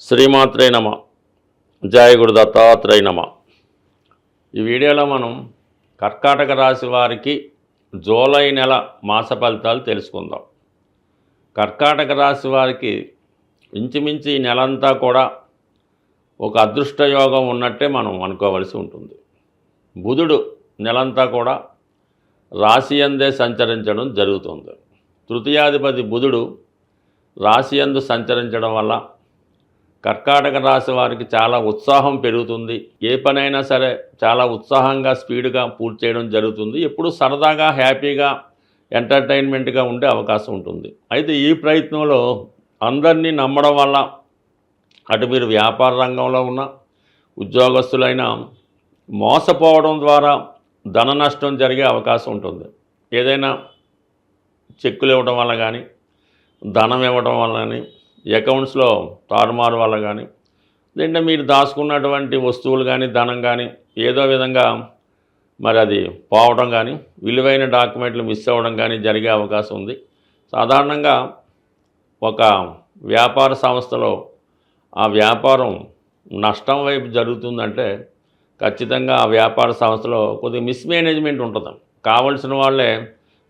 శ్రీమాత్రే నమ. జయ గురు దత్తాత్రేయ నమ. ఈ వీడియోలో మనం కర్కాటక రాశి వారికి జూలై నెల మాస ఫలితాలు తెలుసుకుందాం. కర్కాటక రాశి వారికి ఇంచుమించు ఈ నెలంతా కూడా ఒక అదృష్ట యోగం ఉన్నట్టే మనం అనుకోవలసి ఉంటుంది. బుధుడు నెలంతా కూడా రాశి యందే సంచరించడం జరుగుతుంది. తృతీయాధిపతి బుధుడు రాశి యందు సంచరించడం వల్ల కర్కాటక రాశి వారికి చాలా ఉత్సాహం పెరుగుతుంది. ఏ పనైనా సరే చాలా ఉత్సాహంగా స్పీడ్గా పూర్తి చేయడం జరుగుతుంది. ఎప్పుడు సరదాగా హ్యాపీగా ఎంటర్టైన్మెంట్గా ఉండే అవకాశం ఉంటుంది. అయితే ఈ ప్రయత్నంలో అందరినీ నమ్మడం వల్ల అటు మీరు వ్యాపార రంగంలో ఉన్న ఉద్యోగస్తులైనా మోసపోవడం ద్వారా ధన నష్టం జరిగే అవకాశం ఉంటుంది. ఏదైనా చెక్కులు ఇవ్వడం వల్ల కానీ, ధనం ఇవ్వడం వల్ల కానీ, అకౌంట్స్లో తారుమారు వల్ల కానీ, లేదంటే మీరు దాచుకున్నటువంటి వస్తువులు కానీ, ధనం కానీ ఏదో విధంగా మరి అది పోవడం కానీ, విలువైన డాక్యుమెంట్లు మిస్ అవ్వడం కానీ జరిగే అవకాశం ఉంది. సాధారణంగా ఒక వ్యాపార సంస్థలో ఆ వ్యాపారం నష్టం వైపు జరుగుతుందంటే ఖచ్చితంగా ఆ వ్యాపార సంస్థలో కొద్దిగా మిస్మేనేజ్మెంట్ ఉంటుంది. కావలసిన వాళ్ళే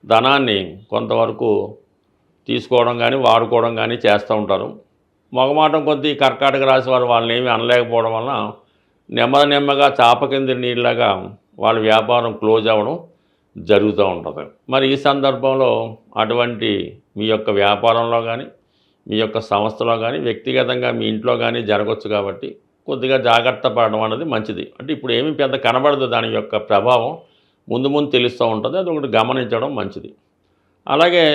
ధనాన్ని కొంతవరకు తీసుకోవడం కానీ, వాడుకోవడం కానీ చేస్తూ ఉంటారు. మొగమాటం కొద్దీ కర్కాటక రాశి వారు వాళ్ళని ఏమీ అనలేకపోవడం వలన నెమ్మదిగా చాప కింద నీళ్ళగా వాళ్ళ వ్యాపారం క్లోజ్ అవ్వడం జరుగుతూ ఉంటుంది. మరి ఈ సందర్భంలో అటువంటి మీ యొక్క వ్యాపారంలో కానీ, మీ యొక్క సంస్థలో కానీ, వ్యక్తిగతంగా మీ ఇంట్లో కానీ జరగవచ్చు. కాబట్టి కొద్దిగా జాగ్రత్త పడడం అనేది మంచిది. అంటే ఇప్పుడు ఏమీ పెద్ద కనబడదు, దాని యొక్క ప్రభావం ముందు తెలుస్తూ ఉంటుంది. అది ఒకటి గమనించడం మంచిది. అలాగే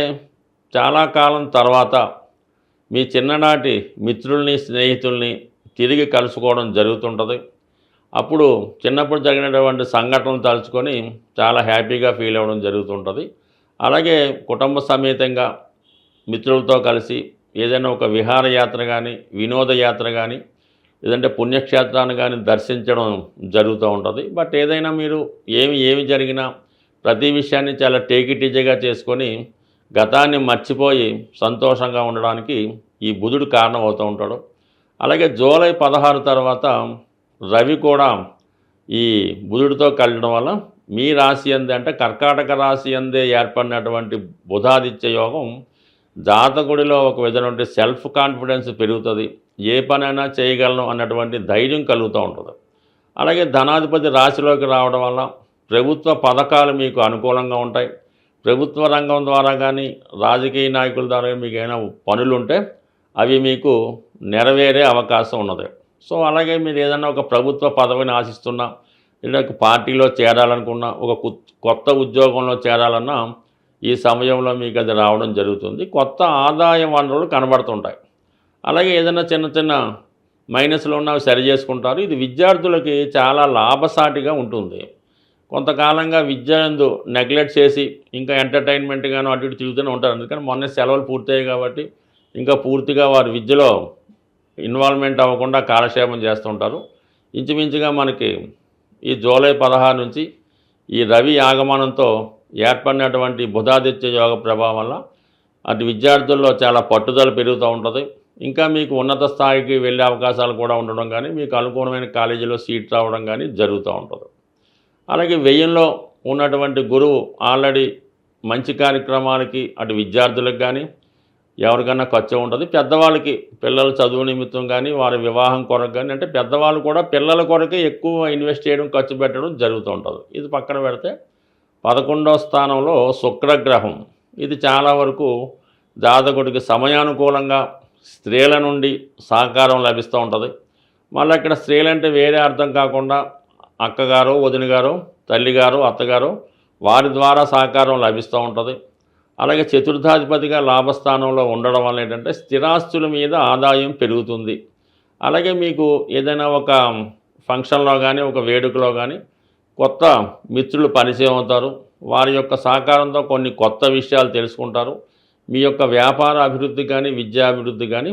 చాలా కాలం తర్వాత మీ చిన్ననాటి మిత్రుల్ని, స్నేహితుల్ని తిరిగి కలుసుకోవడం జరుగుతుంటుంది. అప్పుడు చిన్నప్పుడు జరిగినటువంటి సంఘటనలు తలుచుకొని చాలా హ్యాపీగా ఫీల్ అవ్వడం జరుగుతుంటుంది. అలాగే కుటుంబ సమేతంగా మిత్రులతో కలిసి ఏదైనా ఒక విహారయాత్ర కానీ, వినోదయాత్ర కానీ, లేదంటే పుణ్యక్షేత్రాన్ని కానీ దర్శించడం జరుగుతూ ఉంటుంది. బట్ ఏదైనా మీరు ఏమి జరిగినా ప్రతి విషయాన్ని చాలా టేక్ ఇట్ ఈజీగా చేసుకొని గతాన్ని మర్చిపోయి సంతోషంగా ఉండడానికి ఈ బుధుడు కారణం అవుతూ ఉంటాడు. అలాగే జూలై 16 తర్వాత రవి కూడా ఈ బుధుడితో కలవడం వల్ల మీ రాశి అందే, అంటే కర్కాటక రాశి అందే ఏర్పడినటువంటి బుధాదిత్య యోగం జాతకుడిలో ఒక విధమైనటువంటి సెల్ఫ్ కాన్ఫిడెన్స్ పెరుగుతుంది. ఏ పనైనా చేయగలను అన్నటువంటి ధైర్యం కలుగుతూ ఉంటుంది. అలాగే ధనాధిపతి రాశిలోకి రావడం వల్ల ప్రభుత్వ పథకాలు మీకు అనుకూలంగా ఉంటాయి. ప్రభుత్వ రంగం ద్వారా కానీ, రాజకీయ నాయకుల ద్వారా మీకు ఏమైనా పనులు ఉంటే అవి మీకు నెరవేరే అవకాశం ఉన్నది. సో అలాగే మీరు ఏదైనా ఒక ప్రభుత్వ పదవిని ఆశిస్తున్నా, లేదా ఒక పార్టీలో చేరాలనుకున్నా, ఒక కొత్త ఉద్యోగంలో చేరాలన్నా ఈ సమయంలో మీకు అది రావడం జరుగుతుంది. కొత్త ఆదాయ వనరులు కనబడుతుంటాయి. అలాగే ఏదైనా చిన్న మైనస్లు ఉన్నవి సరి చేసుకుంటారు. ఇది విద్యార్థులకి చాలా లాభసాటిగా ఉంటుంది. కొంతకాలంగా విద్యనందు నెగ్లెక్ట్ చేసి ఇంకా ఎంటర్టైన్మెంట్గాను అటు ఇటు తిరుగుతూనే ఉంటారు. అందుకని మొన్న సెలవులు పూర్తయ్యాయి కాబట్టి ఇంకా పూర్తిగా వారు విద్యలో ఇన్వాల్వ్మెంట్ అవ్వకుండా కాలక్షేపం చేస్తుంటారు. ఇంచుమించుగా మనకి ఈ జూలై 16 నుంచి ఈ రవి ఆగమనంతో ఏర్పడినటువంటి బుధాదిత్య యోగ ప్రభావం వల్ల అటు విద్యార్థుల్లో చాలా పట్టుదల పెరుగుతూ ఉంటుంది. ఇంకా మీకు ఉన్నత స్థాయికి వెళ్ళే అవకాశాలు కూడా ఉండడం కానీ, మీకు అనుకూలమైన కాలేజీలో సీట్ రావడం కానీ జరుగుతూ ఉంటుంది. అలాగే వ్యయంలో ఉన్నటువంటి గురువు ఆల్రెడీ మంచి కార్యక్రమాలకి అటు విద్యార్థులకు కానీ ఎవరికైనా ఖర్చు ఉంటుంది. పెద్దవాళ్ళకి పిల్లల చదువు నిమిత్తం కానీ, వారి వివాహం కొరకు కానీ, అంటే పెద్దవాళ్ళు కూడా పిల్లల కొరకే ఎక్కువ ఇన్వెస్ట్ చేయడం, ఖర్చు పెట్టడం జరుగుతూ ఉంటుంది. ఇది పక్కన పెడితే 11వ స్థానంలో శుక్రగ్రహం. ఇది చాలా వరకు జాతకుడికి సమయానుకూలంగా స్త్రీల నుండి సహకారం లభిస్తూ ఉంటుంది. మళ్ళీ ఇక్కడ స్త్రీలంటే వేరే అర్థం కాకుండా అక్కగారు, వదినగారు, తల్లిగారు, అత్తగారు వారి ద్వారా సహకారం లభిస్తూ ఉంటుంది. అలాగే చతుర్థాధిపతిగా లాభస్థానంలో ఉండడం వల్ల ఏంటంటే స్థిరాస్తుల మీద ఆదాయం పెరుగుతుంది. అలాగే మీకు ఏదైనా ఒక ఫంక్షన్లో కానీ, ఒక వేడుకలో కానీ కొత్త మిత్రులు పరిచయం అవుతారు. వారి యొక్క సహకారంతో కొన్ని కొత్త విషయాలు తెలుసుకుంటారు. మీ యొక్క వ్యాపార అభివృద్ధి కానీ, విద్యాభివృద్ధి కానీ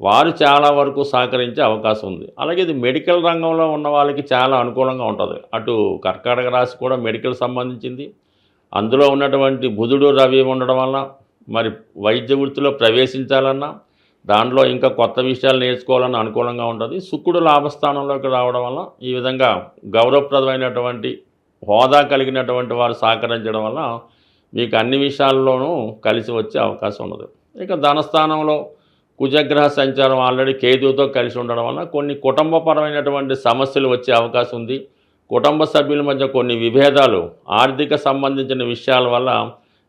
వారు చాలా వరకు సహకరించే అవకాశం ఉంది. అలాగే ఇది మెడికల్ రంగంలో ఉన్న వాళ్ళకి చాలా అనుకూలంగా ఉంటుంది. అటు కర్కాటక రాశి కూడా మెడికల్ సంబంధించింది. అందులో ఉన్నటువంటి బుధుడు, రవి ఉండడం వల్ల మరి వైద్య వృత్తిలో ప్రవేశించాలన్నా, దాంట్లో ఇంకా కొత్త విషయాలు నేర్చుకోవాలని అనుకూలంగా ఉంటుంది. శుక్రుడు లాభస్థానంలోకి రావడం వల్ల ఈ విధంగా గౌరవప్రదమైనటువంటి హోదా కలిగినటువంటి వారు సహకరించడం వల్ల మీకు అన్ని విషయాల్లోనూ కలిసి వచ్చే అవకాశం ఉన్నది. ఇక ధనస్థానంలో కుజగ్రహ సంచారం ఆల్రెడీ కేతువుతో కలిసి ఉండడం వల్ల కొన్ని కుటుంబపరమైనటువంటి సమస్యలు వచ్చే అవకాశం ఉంది. కుటుంబ సభ్యుల మధ్య కొన్ని విభేదాలు, ఆర్థిక సంబంధించిన విషయాల వల్ల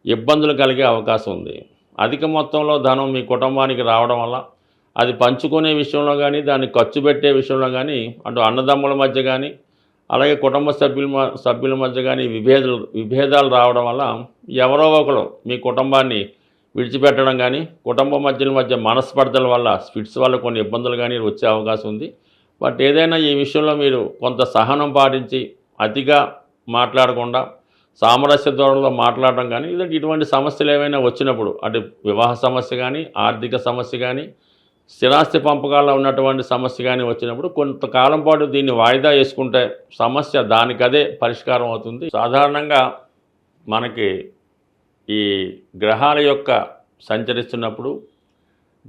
ఇబ్బందులు కలిగే అవకాశం ఉంది. అధిక మొత్తంలో ధనం మీ కుటుంబానికి రావడం వల్ల అది పంచుకునే విషయంలో కానీ, దాన్ని ఖర్చు పెట్టే విషయంలో కానీ, అటు అన్నదమ్ముల మధ్య కానీ, అలాగే కుటుంబ సభ్యుల మధ్య కానీ విభేదాలు రావడం వల్ల ఎవరో ఒకరు మీ కుటుంబాన్ని విడిచిపెట్టడం కానీ, కుటుంబ మధ్య మనస్పర్ధల వల్ల, స్పిట్స్ వల్ల కొన్ని ఇబ్బందులు కానీ వచ్చే అవకాశం ఉంది. బట్ ఏదైనా ఈ విషయంలో మీరు కొంత సహనం పాటించి అతిగా మాట్లాడకుండా సామరస్య ధోరణిలో మాట్లాడడం కానీ, లేదంటే ఇటువంటి సమస్యలు ఏమైనా వచ్చినప్పుడు అటు వివాహ సమస్య కానీ, ఆర్థిక సమస్య కానీ, స్థిరాస్తి పంపకాల్లో ఉన్నటువంటి సమస్య కానీ వచ్చినప్పుడు కొంతకాలం పాటు దీన్ని వాయిదా వేసుకుంటే సమస్య దానికదే పరిష్కారం అవుతుంది. సాధారణంగా మనకి ఈ గ్రహాల యొక్క సంచరిస్తున్నప్పుడు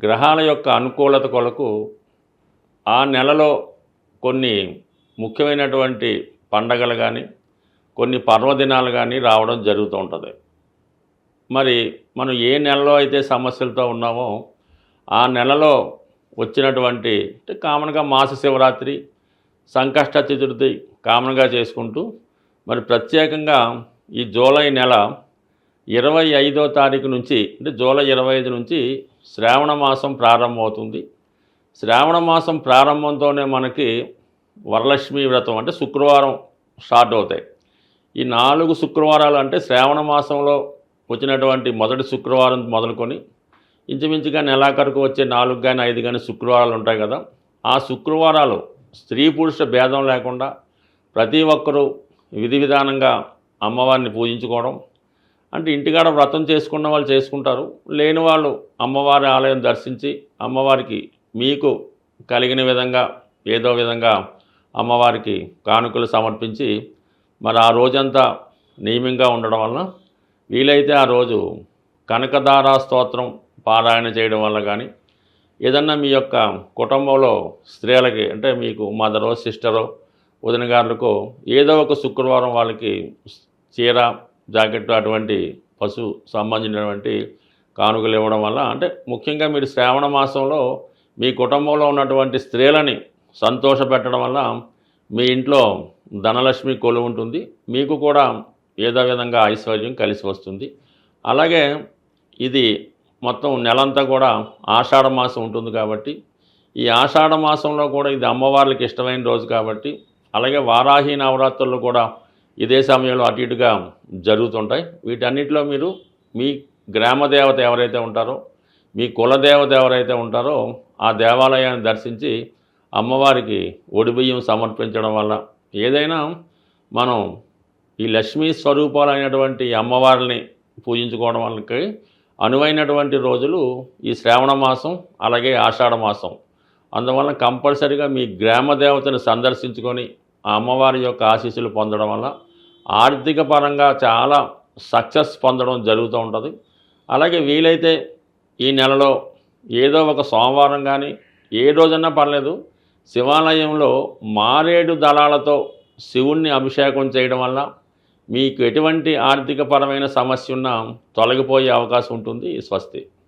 గ్రహాల యొక్క అనుకూలత కొరకు ఆ నెలలో కొన్ని ముఖ్యమైనటువంటి పండగలు కానీ, కొన్ని పర్వదినాలు కానీ రావడం జరుగుతూ ఉంటుంది. మరి మనం ఏ నెలలో అయితే సమస్యలతో ఉన్నామో ఆ నెలలో వచ్చినటువంటి అంటే కామన్గా మాస శివరాత్రి, సంకష్ట చతుర్థి కామన్గా చేసుకుంటూ మరి ప్రత్యేకంగా ఈ జూలై నెల 25వ తారీఖు నుంచి అంటే జూలై 25 నుంచి శ్రావణ మాసం ప్రారంభమవుతుంది. శ్రావణ మాసం ప్రారంభంతోనే మనకి వరలక్ష్మి వ్రతం అంటే శుక్రవారం స్టార్ట్ అవుతాయి. ఈ 4 శుక్రవారాలు అంటే శ్రావణ మాసంలో వచ్చినటువంటి మొదటి శుక్రవారం మొదలుకొని ఇంచుమించుగా నెలాఖరుకు వచ్చే 4 కానీ 5 కానీ శుక్రవారాలు ఉంటాయి కదా. ఆ శుక్రవారాలు స్త్రీ పురుష భేదం లేకుండా ప్రతి ఒక్కరూ విధి విధానంగా అమ్మవారిని పూజించుకోవడం, అంటే ఇంటికాడ వ్రతం చేసుకున్న వాళ్ళు చేసుకుంటారు, లేని వాళ్ళు అమ్మవారి ఆలయం దర్శించి అమ్మవారికి మీకు కలిగిన విధంగా ఏదో విధంగా అమ్మవారికి కానుకలు సమర్పించి మరి ఆ రోజంతా నియమంగా ఉండడం వలన వీలైతే ఆ రోజు కనకదారా స్తోత్రం పారాయణ చేయడం వల్ల కానీ, ఏదన్నా మీ యొక్క కుటుంబంలో స్త్రీలకి అంటే మీకు మదరో సిస్టరో వదిన గారులకో ఏదో ఒక శుక్రవారం వాళ్ళకి చీర జాకెట్ అటువంటి పశు సంబంధించినటువంటి కానుకలు ఇవ్వడం వల్ల అంటే ముఖ్యంగా మీరు శ్రావణ మాసంలో మీ కుటుంబంలో ఉన్నటువంటి స్త్రీలని సంతోషపెట్టడం వల్ల మీ ఇంట్లో ధనలక్ష్మి కొలువు ఉంటుంది, మీకు కూడా ఏదో విధంగా ఐశ్వర్యం కలిసి వస్తుంది. అలాగే ఇది మొత్తం నెలంతా కూడా ఆషాఢ మాసం ఉంటుంది కాబట్టి ఈ ఆషాఢ మాసంలో కూడా ఇది అమ్మవార్లకి ఇష్టమైన రోజు కాబట్టి, అలాగే వారాహి నవరాత్రులు కూడా ఇదే సమయంలో అటు ఇటుగా జరుగుతుంటాయి. వీటన్నిటిలో మీరు మీ గ్రామ దేవత ఎవరైతే ఉంటారో, మీ కులదేవత ఎవరైతే ఉంటారో ఆ దేవాలయాన్ని దర్శించి అమ్మవారికి ఒడిబియ్యం సమర్పించడం వల్ల ఏదైనా మనం ఈ లక్ష్మీ స్వరూపాలైనటువంటి అమ్మవారిని పూజించుకోవడం వల్లకి అనువైనటువంటి రోజులు ఈ శ్రావణ మాసం అలాగే ఆషాఢ మాసం. అందువల్ల కంపల్సరీగా మీ గ్రామ దేవతను సందర్శించుకొని ఆ అమ్మవారి యొక్క ఆశీస్సులు పొందడం వల్ల ఆర్థిక పరంగా చాలా సక్సెస్ పొందడం జరుగుతూ ఉంటుంది. అలాగే వీలైతే ఈ నెలలో ఏదో ఒక సోమవారం కానీ ఏ రోజన్నా పర్లేదు శివాలయంలో మారేడు దళాలతో శివుణ్ణి అభిషేకం చేయడం వల్ల మీకు ఎటువంటి ఆర్థికపరమైన సమస్య ఉన్నా తొలగిపోయే అవకాశం ఉంటుంది. స్వస్తి.